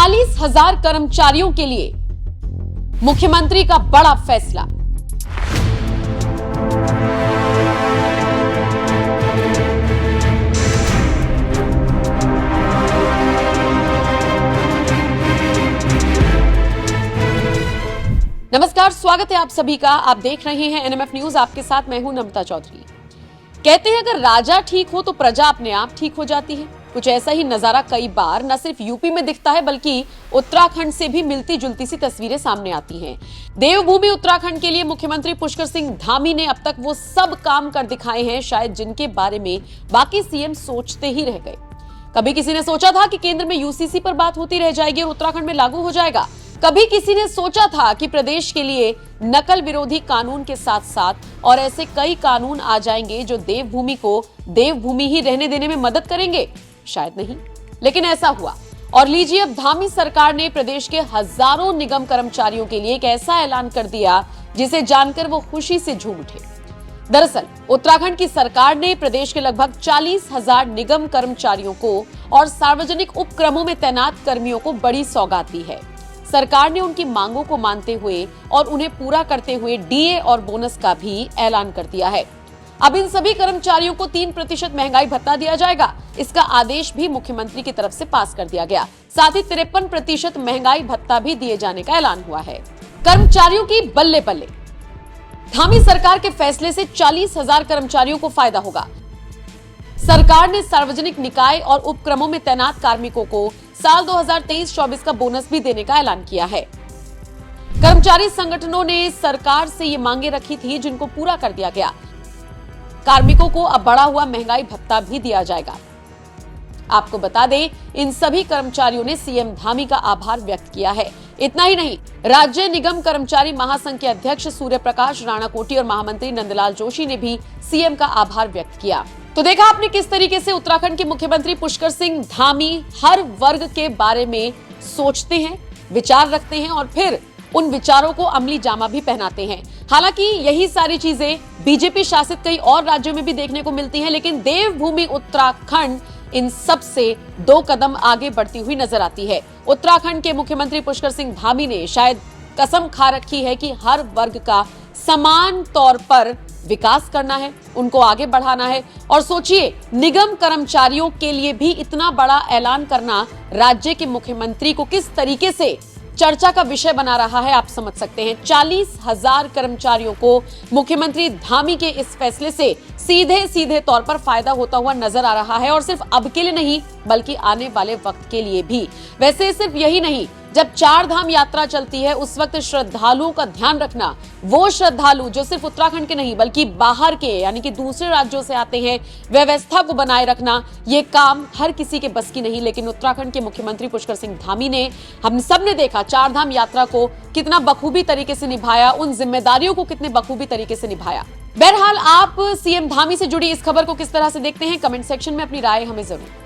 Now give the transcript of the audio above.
40,000 कर्मचारियों के लिए मुख्यमंत्री का बड़ा फैसला। नमस्कार, स्वागत है आप सभी का। आप देख रहे हैं एनएमएफ न्यूज, आपके साथ मैं हूं नमिता चौधरी। कहते हैं अगर राजा ठीक हो तो प्रजा अपने आप ठीक हो जाती है। कुछ ऐसा ही नजारा कई बार न सिर्फ यूपी में दिखता है बल्कि उत्तराखंड से भी मिलती जुलती सी तस्वीरें सामने आती हैं। देवभूमि उत्तराखंड के लिए मुख्यमंत्री पुष्कर सिंह धामी ने अब तक वो सब काम कर दिखाए हैं शायद जिनके बारे में बाकी सीएम सोचते ही रह गए। कभी किसी ने सोचा था कि केंद्र में यूसीसी पर बात होती रह जाएगी और उत्तराखंड में लागू हो जाएगा। कभी किसी ने सोचा था कि प्रदेश के लिए नकल विरोधी कानून के साथ साथ और ऐसे कई कानून आ जाएंगे जो देवभूमि को देवभूमि ही रहने देने में मदद करेंगे। शायद नहीं, लेकिन ऐसा हुआ। और लीजिए, अब धामी सरकार ने प्रदेश के हजारों निगम कर्मचारियों के लिए एक ऐसा ऐलान कर दिया जिसे जानकर वो खुशी से झूम उठे। दरअसल उत्तराखंड की सरकार ने प्रदेश के लगभग 40,000 निगम कर्मचारियों को और सार्वजनिक उपक्रमों में तैनात कर्मियों को बड़ी सौगात दी है। सरकार ने उनकी मांगों को मानते हुए और उन्हें पूरा करते हुए डीए और बोनस का भी ऐलान कर दिया है। अब इन सभी कर्मचारियों को 3% महंगाई भत्ता दिया जाएगा। इसका आदेश भी मुख्यमंत्री की तरफ से पास कर दिया गया। साथ ही 53% महंगाई भत्ता भी दिए जाने का ऐलान हुआ है। कर्मचारियों की बल्ले बल्ले। धामी सरकार के फैसले से 40,000 कर्मचारियों को फायदा होगा। सरकार ने सार्वजनिक निकाय और उपक्रमों में तैनात कार्मिकों को साल 2023-24 का बोनस भी देने का ऐलान किया है। कर्मचारी संगठनों ने सरकार से ये मांगे रखी थी जिनको पूरा कर दिया गया। कार्मिकों को अब बढ़ा हुआ महंगाई भत्ता भी दिया जाएगा। आपको बता दें, इन सभी कर्मचारियों ने सीएम धामी का आभार व्यक्त किया है। इतना ही नहीं, राज्य निगम कर्मचारी महासंघ के अध्यक्ष सूर्य प्रकाश राणाकोटी और महामंत्री नंदलाल जोशी ने भी सीएम का आभार व्यक्त किया। तो देखा आपने किस तरीके से उत्तराखंड के मुख्यमंत्री पुष्कर सिंह धामी हर वर्ग के बारे में सोचते हैं, विचार रखते हैं और फिर उन विचारों को अमली जामा भी पहनाते हैं। हालांकि यही सारी चीजें बीजेपी शासित कई और राज्यों में भी देखने को मिलती हैं, लेकिन देवभूमि उत्तराखंड इन सब से 2 कदम आगे बढ़ती हुई नजर आती है। उत्तराखंड के मुख्यमंत्री पुष्कर सिंह धामी ने शायद कसम खा रखी है कि हर वर्ग का समान तौर पर विकास करना है, उनको आगे बढ़ाना है। और सोचिए, निगम कर्मचारियों के लिए भी इतना बड़ा ऐलान करना राज्य के मुख्यमंत्री को किस तरीके से चर्चा का विषय बना रहा है, आप समझ सकते हैं। 40,000 कर्मचारियों को मुख्यमंत्री धामी के इस फैसले से सीधे सीधे तौर पर फायदा होता हुआ नजर आ रहा है और सिर्फ अब के लिए नहीं बल्कि आने वाले वक्त के लिए भी। वैसे सिर्फ यही नहीं, जब 4 धाम यात्रा चलती है उस वक्त श्रद्धालुओं का ध्यान रखना, वो श्रद्धालु जो सिर्फ उत्तराखंड के नहीं बल्कि बाहर के यानी कि दूसरे राज्यों से आते हैं, व्यवस्था को बनाए रखना, ये काम हर किसी के बस की नहीं। लेकिन उत्तराखंड के मुख्यमंत्री पुष्कर सिंह धामी ने, हम सब ने देखा 4 धाम यात्रा को कितना बखूबी तरीके से निभाया, उन जिम्मेदारियों को कितने बखूबी तरीके से निभाया। बहरहाल, आप सीएम धामी से जुड़ी इस खबर को किस तरह से देखते हैं, कमेंट सेक्शन में अपनी राय हमें जरूर